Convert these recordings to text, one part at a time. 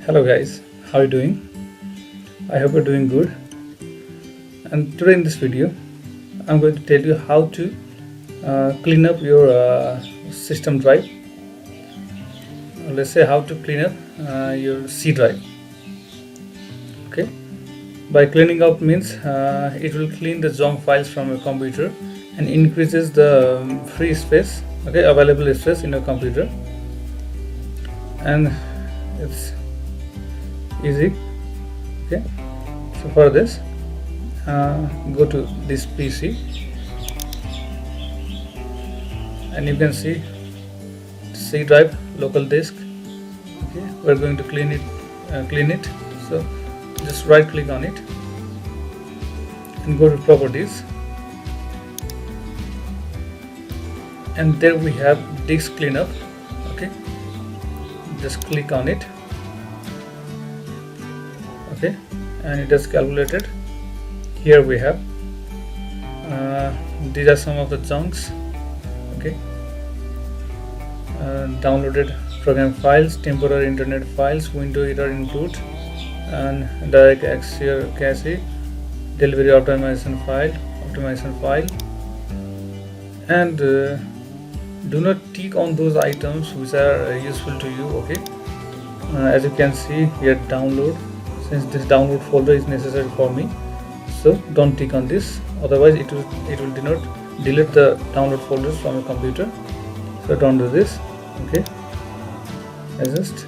Hello guys, how are you doing? I hope you're doing good. And today in this video I'm going to tell you how to clean up your system drive. Let's say how to clean up your C drive. Okay, by cleaning up means it will clean the junk files from your computer and increases the free space, okay, available space in your computer. And it's easy. Okay, so for this go to this PC and you can see C drive, local disk. Okay, we're going to clean it. So just right click on it and go to properties, and there we have disk cleanup. Okay, just click on it. Okay, and it is calculated. Here we have these are some of the chunks. Okay, downloaded program files, temporary internet files, window error input, and direct access cache, delivery optimization file, and do not tick on those items which are useful to you. Okay, as you can see here, download, since this download folder is necessary for me, so don't tick on this, otherwise it will delete the download folders from your computer. So don't do this. Okay, I just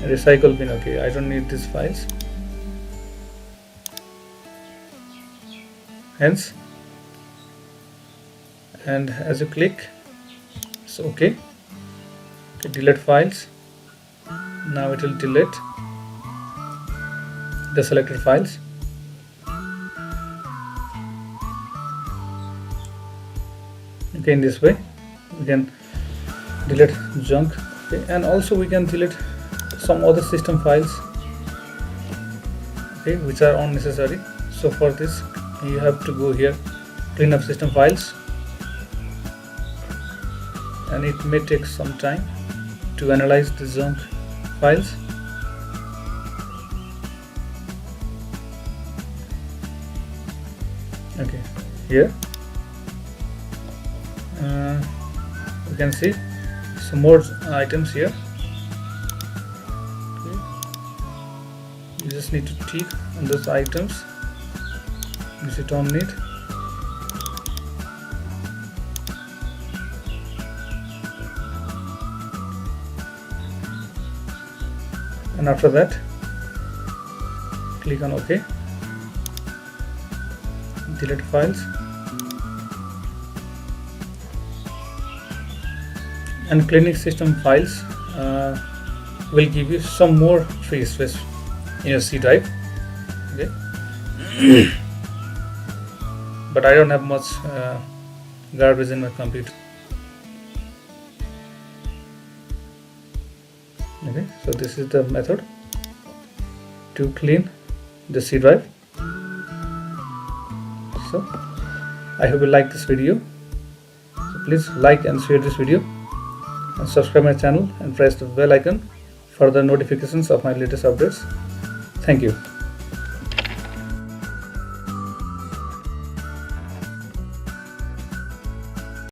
recycle bin. Okay, I don't need these files, hence, and as you click, so okay, delete files. Now it will delete the selected files. Okay, in this way we can delete junk. Okay, and also we can delete some other system files, okay, which are unnecessary. So for this you have to go here, clean up system files, and it may take some time to analyze the junk files. Okay, here you can see some more items here. Okay, you just need to tick on those items which you don't need. And after that click on OK, delete files, and cleaning system files will give you some more free space in your C drive. Okay, but I don't have much garbage in my computer. Okay, so this is the method to clean the C drive. So I hope you like this video. So please like and share this video, and subscribe my channel and press the bell icon for the notifications of my latest updates. Thank you.